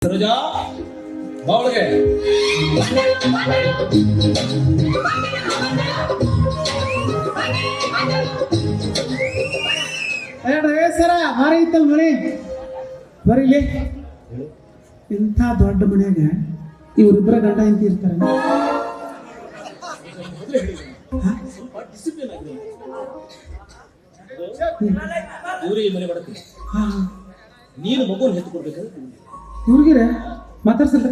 ಸರೋಜಾ ಬಾವಳಿಗೆ ಸರ ಭಾರಿ ಐತಲ್ ಮನೆ ಬರೀಲಿ. ಇಂಥ ದೊಡ್ಡ ಮನ್ಯಾಗ ಇವರಿಬ್ಬರ ಗಂಡ ಇಂತ ಇರ್ತಾರೆ. ಊರಿಗೆ ಮನೆ ಮಾಡಕ್ಕೆ ನೀನು ಮಗುವನ್ನು ಹೆತ್ತು ಕೊಡ್ಬೇಕು. ಇವ್ರಿಗಿರ ಮಾತಾಡ್ಸಲ್ರಿ.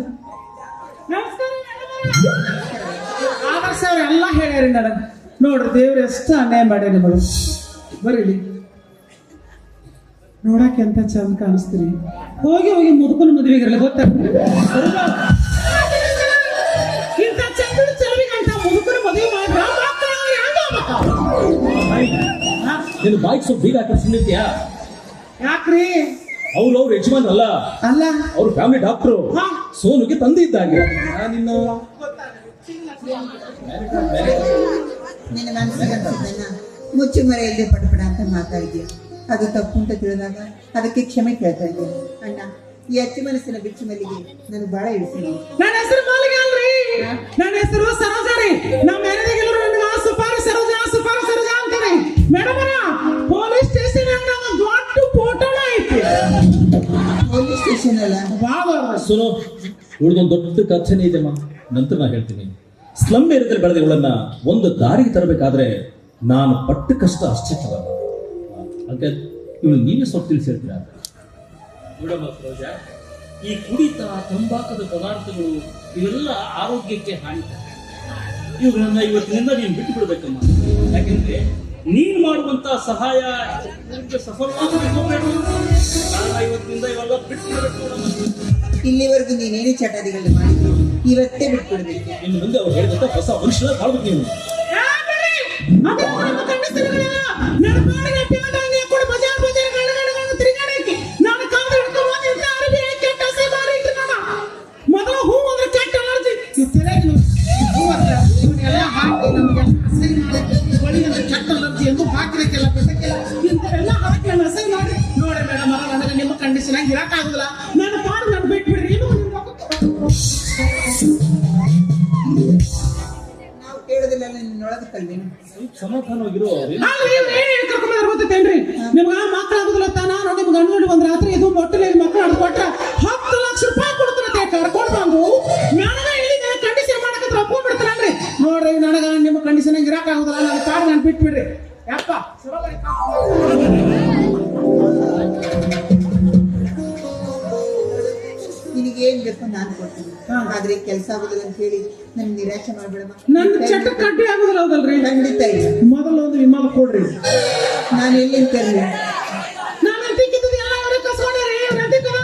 ಆದರ್ಶ ಅವ್ರೆಲ್ಲ ಹೇಳ್ಯಾರಿ ನನಗೆ. ನೋಡ್ರಿ ದೇವ್ರು ಎಷ್ಟು ಅನ್ಯಾಯ ಮಾಡ್ಯಾರ ನಿಮಗೆ. ಬರೀಲಿ ನೋಡಕ್ಕೆ ಎಂತ ಚಂದ ಕಾಣಿಸ್ತೀರಿ. ಹೋಗಿ ಹೋಗಿ ಮುದುಕನ ಮದುವೆಗಿರಲ್ಲ ಗೊತ್ತ. ಇಂಥ ಚಂದ ಚಲವಿಗಂತ ಮುದುಕನ ಮದುವೆ ಮಾಡ್ರ ನಿನ್ನ ಬಾಯಿಗೆ ಸ್ವಲ್ಪ ಬೀಗ ಹಾಕಿ ಸುಮ್ಮನಿರ್ತೀಯಾ? ಯಾಕ್ರಿ? ಅವ್ರ ಯಜಮಾನ್ ಅಲ್ಲ, ಅವ್ರ ಫ್ಯಾಮಿಲಿ ಡಾಕ್ಟ್ರು, ಸೋನುಗೆ ತಂದೆ ಇದ್ದಾಗೆ. ನಿನ್ನ ಮನಸ್ಸಿಗೆ ಮುಚ್ಚು ಮರೆ ಇಲ್ಲದೆ ಪಟಪಡ ಅಂತ ಮಾತಾಡಿದ್ಯಾ. ಅದು ತಪ್ಪು ಅಂತ ತಿಳಿದಾಗ ಅದಕ್ಕೆ ಕ್ಷಮೆ ಕೇಳ್ತಾ ಇದ್ದೀನಿ ಅಣ್ಣ. ಈ ಅಚ್ಚು ಮನಸ್ಸಿನ ಬಿಚ್ಚು ಮಲ್ಲಿಗೆ ನನಗೆ ಬಹಳ ಇಳಿಸಿದೆ. ನನ್ನ ಹೆಸರು ಮಾಲಿಗೆ ಅಲ್ರಿ, ನನ್ನ ಹೆಸರು ಸರೋಜಾ ರೀ. ನಮ್ಮ ಮನೆಯಾಗೆಲ್ಲರೂ ನನಗೆ ಸುಪಾರಿ ಸರೋಜಾ ಸುಪಾರಿ ಸರೋಜಾ ಅಂತಾರೆ. ಮೇಡಮ್ ಪೊಲೀಸ್ ಸ್ಟೇಷನ್ ಒಂದು ದೊಡ್ಡ ಫೋಟೋನ ಐತಿ. ಪೊಲೀಸ್ ಸ್ಟೇಷನ್ ಅಲ್ಲ ಸೋನು, ಉಳಿದೊಂದು ದೊಡ್ಡ ಕಥೆನೇ ಇದೆಮ್ಮ, ನಂತರ ನಾ ಹೇಳ್ತೀನಿ. ಸ್ಲಮ್ ಏರಿಯಾದಲ್ಲಿ ಬೆಳೆದ ಇವಳನ್ನ ಒಂದು ದಾರಿಗೆ ತರಬೇಕಾದ್ರೆ ನಾನು ಪಟ್ಟ ಕಷ್ಟ ಅಷ್ಟೇ ತಗಲ್ಲ. ಅದಕ್ಕೆ ಇವಳು ನೀವೇ ಸ್ವಲ್ಪ ತಿಳಿಸಿ ಹೇಳ್ತೀರಾ? ನೋಡಮ್ಮ ಸರೋಜಾ, ಈ ಕುಡಿತ ತಂಬಾಕದ ಪದಾರ್ಥಗಳು ಇವೆಲ್ಲ ಆರೋಗ್ಯಕ್ಕೆ ಹಾನಿಕರ. ಇವುಗಳನ್ನ ಇವತ್ತಿನಿಂದ ನೀನು ಬಿಟ್ಟು ಬಿಡ್ಬೇಕಮ್ಮ. ಯಾಕೆಂದ್ರೆ ನೀನು ಮಾಡುವಂತ ಸಹಾಯ ಸಫಲವಾಗಬೇಕು. ಇವತ್ತಿನಿಂದ ಇವೆಲ್ಲ ಬಿಟ್ಟು ಬಿಡಬೇಕು ನೋಡಮ್ಮ. ಇಲ್ಲಿವರೆಗೂ ನೀನೇನು ಚಟಾದಿಗಳು ಮಾಡಿದ್ರು ಇವತ್ತೇ ಬಿಟ್ಬಿಡ್ಬೇಕು. ಇನ್ನು ಮುಂದೆ ಅವ್ರು ಹೇಳಿದಂತ ಹೊಸ ಮನುಷ್ಯನ ಕಾಡ್ಬೇಕು ನೀನು. ಮೊದಲು ಹೂ ಅಂದ್ರೆ ಕೆಟ್ಟ ಅಲರ್ಜಿ ಕೆಟ್ಟ ಅಲರ್ಜಿ ಎಂದು ಹಾಕಿದಕ್ಕೆಲ್ಲ ಬಿಟ್ಟಕ್ಕೆಲ್ಲ ಇಂಥವೆಲ್ಲ ಹಾಕಿ ನನ್ನ ಅಸಹ್ಯ ಮಾಡಿ ನೋಡಿ ಮೇಡಮ್. ನನಗೆ ನಿಮ್ಮ ಕಂಡೀಷನ್ ಆಗಿ ಇರಕ್ಕಾಗುದಿಲ್ಲ. ನನ್ನ ಪಾಡು ನಾನು ಬಿಟ್ಬಿಡ್ರಿ. ನಾವು ಕೇಳೋದಿಲ್ಲ ನಿನ್ನೊಳಗೆ ಕಲ್ವೇನು. ಸಮಾಧಾನವಾಗಿರೋ ಗೊತ್ತೇನ್ರಿ ನಿಮ್ಗ ಮಕ್ಕಳಾಗುದಿಲ್ಲ ತಾನ. ನಿಮ್ಗೆ ಗಂಡು ನೋಡಿ ಒಂದ್ ರಾತ್ರಿ ಇದು ಮೊಟ್ಟಲೆ ಮಕ್ಕಳು ಅಡ್ ಕೊಟ್ರ 10 ಲಕ್ಷ ರೂಪಾಯಿ ಕೊಡ್ತಾರತ್ತೆ. ಕರ್ಕೊಂಡು ಬಂದು ನನಗ ಇಲ್ಲಿ ಕಂಡೀಷನ್ ಮಾಡಕತ್ರ ಒಪ್ಕೊಂಡ್ಬಿಡ್ತಾರಲ್ರಿ. ನೋಡ್ರಿ ನನಗ ನಿಮ್ಮ ಕಂಡೀಷನ್ ಆಗಿ ಇರಾಕ್ ಆಗುದಿಲ್ಲ. ನನ್ನ ಕಾರ್ ನಾನು ಬಿಟ್ಬಿಡ್ರಿ ಯಪ್ಪ. ನಿನಗೇನ್ ಬೇಕು ನಾನು ಕೊಡ್ತೀನಿ. ಆದ್ರೆ ಕೆಲಸ ಆಗುದಿಲ್ಲ ಅಂತ ಹೇಳಿ ನನ್ ನಿರಾಶೆ ಮಾಡ್ಬೇಡಮ್ಮ. ನನ್ನ ಚಟ ಕಡ್ಡಿ ಆಗುದಿಲ್ಲ ಹೌದಲ್ರಿ? ಖಂಡಿತ ಇಲ್ಲ. ಮೊದಲು ಒಂದು ವಿಮಾನ ಕೊಡ್ರಿ. ನಾನು ಎಲ್ಲಿಂದ ತರ್ಲಿ? ನಾನು ಅಂತಿಕ್ಕಿದ್ದು ಎಲ್ಲ ಅವರೇ ಕಸ್ಕೊಂಡಿರಿ.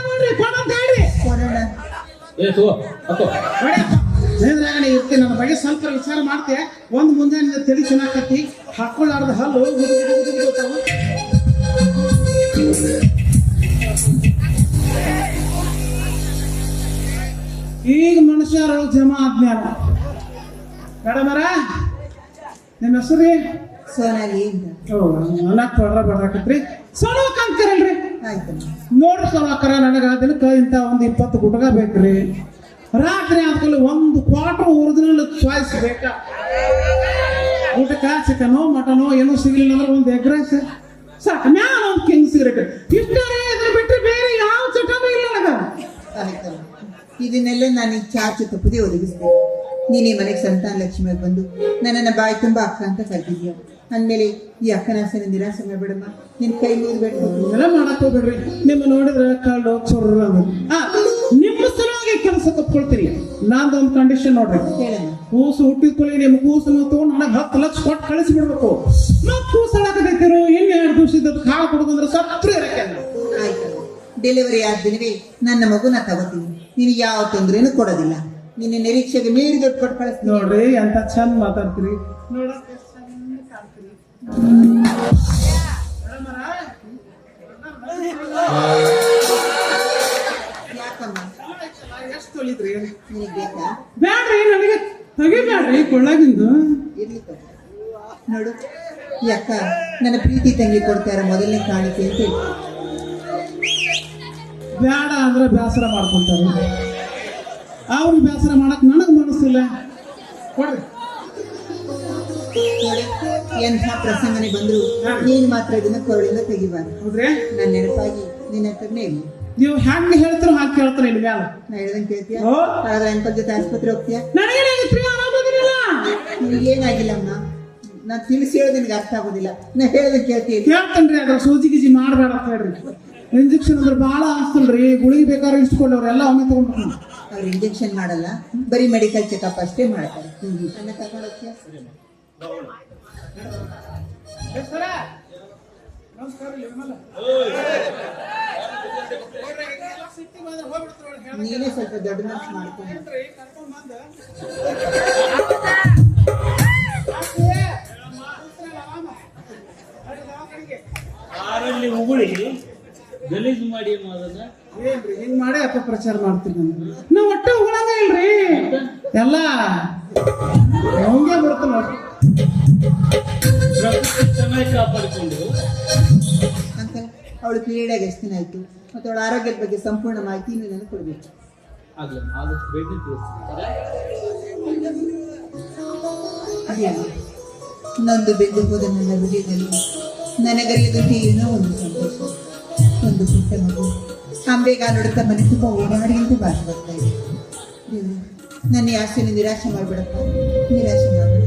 ನೋಡ್ರಿ ಕೊಡ ಅಂತ ಹೇಳ್ರಿ. ಕೊಡೋಣ. ನೇದ್ರಾಗಣೆ ಇರ್ತೀನಿ. ನನ್ನ ಬಗ್ಗೆ ಸ್ವಲ್ಪ ವಿಚಾರ ಮಾಡ್ತೆ. ಒಂದು ಮುಂಜಾನೆ ತಲೆ ಚೆನ್ನಾಕತ್ತಿ ಹಾಕೊಳ್ಳಾರ್ದ ಹಲ್ಲು ಈಗ ಮನುಷ್ಯರು ಜಮಾ ಆಜ್ಞಾನ. ಮೇಡಮರ ನಿಮ್ಮ ಹೆಸರು ಸೋನಾಲಿ ಅಂತ. ಅನ್ನಕ್ ಬಡ್ರಾಕತ್ರಿ. ಸೊಣವಕ್ ಅಂತೀರಲ್ರಿ? ಆಯ್ತಮ್ಮ. ನೋಡ್ರಿ ಸೊಣಕರ, ನನಗ ದಿನಕ್ಕೆ ಇಂಥ ಒಂದು 20 ಗುಟಕ ಬೇಕ್ರಿ. ರಾತ್ರಿ ಆದ್ಮೇಲೆ ಒಂದು ಕ್ವಾರ್ಟರ್ ಒರಿಜಿನಲ್ ಚಾಯ್ಸ್ ಬೇಕಾ? ಊಟಕ್ಕ ಚಿಕನೋ ಮಟನೋ ಏನೋ ಸಿಗಲಿಲ್ಲ ಅಂದ್ರೆ ಒಂದು ಎಗ್ ರೈಸ್ ಸಾಕು. ಮ್ಯಾಲ ಒಂದು ಕಿಂಗ್ ಸಿಗರೇಟ್ ಇಷ್ಟರೇ. ಇದ್ರ ಬಿಟ್ಟರೆ ಬೇರೆ ಯಾವ ಚಟನೂ ಇಲ್ಲ ನನಗ. ಆಯ್ತಮ್ಮ. ಇದನ್ನೆಲ್ಲ ನಾನು ಈ ಚಾರ್ಜ್ ತಪ್ಪದೇ ಒದಗಿಸ್ತೇನೆ. ನೀನೇ ಮನೆಗೆ ಸಂತಾನ ಲಕ್ಷ್ಮಿ ಬಂದು ನನ್ನನ್ನು ಬಾಯಿ ತುಂಬ ಅಕ್ಕ ಅಂತ ಕಲ್ತಿದ್ಯಾ. ಅಂದಮೇಲೆ ಈ ಅಕ್ಕನ ಆಸೆನ ನಿರಾಸೆ ಮಾಡಬೇಡಮ್ಮ. ನಿನ್ನ ಕೈ ಮುಗಿದ್ಬೇಡ. ಎಲ್ಲ ಮಾಡಕ್ ಹೋಗ್ಬೇಡ್ರಿ. ನಿಮ್ಮ ನೋಡಿದ್ರೆ ಕಾಳು ಚೊರ್ರ. ನಿಮ್ಮ ಸಲುವಾಗಿ ಕೆಲಸ ತಪ್ಕೊಳ್ತೀರಿ. ನಂದೊಂದು ಕಂಡೀಷನ್ ನೋಡ್ರಿ. ಕೂಸು ಹುಟ್ಟಿದ್ಕೊಳ್ಳಿ ನಿಮ್ಮ ಕೂಸನ್ನು ತಗೊಂಡು ನನಗೆ 10 ಲಕ್ಷ ಕೊಟ್ಟು ಕಳಿಸಿ ಬಿಡ್ಬೇಕು. ಮತ್ ಕೂಸು ಹಾಕಕೈತಿರು ಇನ್ನು 2 ದಿವಸದ ಕಾಳು ಕೊಡೋದಂದ್ರೆ ಸತ್ರ ಇರಕ್ಕೆ. ಆಯ್ತು. ಡೆಲಿವರಿ ಆದ ದಿನವೇ ನನ್ನ ಮಗುನ ತಗೋತೀನಿ. ನೀನು ಯಾವ ತೊಂದ್ರೆನೂ ಕೊಡೋದಿಲ್ಲ. ನಿನ್ನ ನಿರೀಕ್ಷೆಗೆ ಮೀರಿ ದುಡ್ಡು ಕೊಟ್ಟು ಕಳಿಸ್ತೀನಿ. ನೋಡ್ರಿ ಎಂತ ಚಂದ ಮಾತಾಡ್ತೀರಿ. ನೋಡಕ್ಕೆ ಯಾಕಮ್ಮ? ಎಷ್ಟು ತೊಳಿದ್ರಿ? ನಿನಗೆ ಬೇಕಾ? ಬ್ಯಾಡ್ರಿ, ನನಗೆ ತೆಗಿಬ್ಯಾಡ್ರಿ ಕೊಳ್ಳಾಗಿಂದು. ಇರ್ಲಿ ತಗೋ. ನೋಡು ಈ ಅಕ್ಕ ನನ್ನ ಪ್ರೀತಿ ತಂಗಿ ಕೊಡ್ತಾರ ಮೊದಲನೇ ಕಾಣಿಕೆ ಅಂತ ಬೇಡ ಅಂದ್ರೆ ಬೇಸರ ಮಾಡ್ಕೊಂತಾರೆ. ಅವ್ರಿಗೆ ಬೇಸರ ಮಾಡಕ್ ನನಗೆ ಮನಸ್ಸಿಲ್ಲ. ಕೊಡ್ರಿ. ನೋಡಿ, ಎಂಥ ಪ್ರಸಂಗನೆ ಬಂದ್ರು ನೀನು ಮಾತ್ರ ಇದನ್ನ ಕೊರಳಿಂದ ತೆಗಿಬಾರ್ದು. ಹೌದ್ರಿ? ನನ್ನ ನೆನಪಾಗಿ ನಿನ್ನ ಹತ್ರನೇ ಇಲ್ಲ. ನೀವು ಹೆಂಗ್ ಹೇಳ್ತಾರೋ ಹಾಗೆ ಕೇಳ್ತಾರೆ ಇಲ್ಲಿ ಮ್ಯಾಲ. ನಾ ಹೇಳ್ದಂಗೆ ಕೇಳ್ತೀಯ? ಓ. ಹಾಗಾದ್ರೆ ಅಂಕಲ್ ಜೊತೆ ಆಸ್ಪತ್ರೆ ಹೋಗ್ತೀಯಾ? ನನಗೇನಾಗಿತ್ರಿ? ಆರಾಮದಿರಲಿಲ್ಲ. ಏನಾಗಿಲ್ಲಮ್ಮ, ನಾ ತಿಳಿಸಿ ಹೇಳೋದು ನಿನಗೆ ಅರ್ಥ ಆಗೋದಿಲ್ಲ. ನಾ ಹೇಳ್ದಂಗೆ ಕೇಳ್ತೀನಿ. ಕೇಳ್ತೇನ್ರಿ. ಅದ್ರ ಸೂಜಿ ಗೀಜಿ ಮಾಡಬೇಡ ಅಂತ ಹೇಳ್ರಿ. ಇಂಜೆಕ್ಷನ್ ಅಂದ್ರೆ ಭಾಳ ಆಸ್ತಲ್ರಿ. ಗುಳಿಗೆ ಬೇಕಾದ್ರೆ ಇಸ್ಕೊಂಡು ಅವ್ರೆಲ್ಲ ಒಮ್ಮೆ ತಗೊಂಡ್ರು. ಅವ್ರು ಇಂಜೆಕ್ಷನ್ ಮಾಡಲ್ಲ, ಬರೀ ಮೆಡಿಕಲ್ ಚೆಕಪ್ ಅಷ್ಟೇ ಮಾಡ್ತಾರೆ. ನನ್ನ ಕರ್ಕೊಂಡು ಹೋಗ್ತೀಯಾ? ನೀನೇ ಸ್ವಲ್ಪ ದೊಡ್ಡ ಮನಸ್ಸು ಮಾಡ್ಕೊಂಡು ಆರಲ್ಲಿ ಉಗುಳಿ ಗಲೀಜು ಮಾಡಿ ಅದನ್ನ ಏನ್ರಿ ಹಿಂಗ್ ಮಾಡಿ ಅಪಪ್ರಚಾರ ಮಾಡ್ತೀನಿ ನಾನು. ನಾವ್ ಒಟ್ಟೆ ಉಗುಳಂಗ ಇಲ್ರಿ. ಎಲ್ಲ ಹಂಗೆ ಬಿಡ್ತಲ್ಲ. ಪ್ರಕೃತಿ ಚೆನ್ನಾಗಿ ಕಾಪಾಡಿಕೊಂಡು ಅಂಕಲ್, ಅವಳು ಪೀರಿಯಡ್ ಎಷ್ಟು ದಿನ ಆಯ್ತು ಮತ್ತು ಅವಳ ಆರೋಗ್ಯದ ಬಗ್ಗೆ ಸಂಪೂರ್ಣ ಮಾಹಿತಿ ನೀವು ನನಗೆ ಕೊಡಬೇಕು. ಆಗ್ಲಿ ಆದಷ್ಟು ಬೇಗ ತಿಳಿಸ್ತಾರೆ. ನೊಂದು ಬೆಂದು ಹೋದ ನನ್ನ ಹೃದಯದಲ್ಲಿ ನನಗರಿಯದಂತೆ ಏನೋ ಒಂದು ಸಂತೋಷ. ಒಂದು ಪುಟ್ಟ ಮಗು ಅಂಬೆಗ ನೋಡುತ್ತಾ ಮನೆ ತುಂಬ ಓಡಾಡಿ ಅಂತ ಭಾಷೆ ಬರ್ತಾ ಇದೆ. ದೇವ್ರೆ, ನನ್ನ ಈ ಆಸೆಯನ್ನು ನಿರಾಶೆ ಮಾಡಿಬಿಡಪ್ಪ, ನಿರಾಶೆ ಮಾಡಬೇಡ.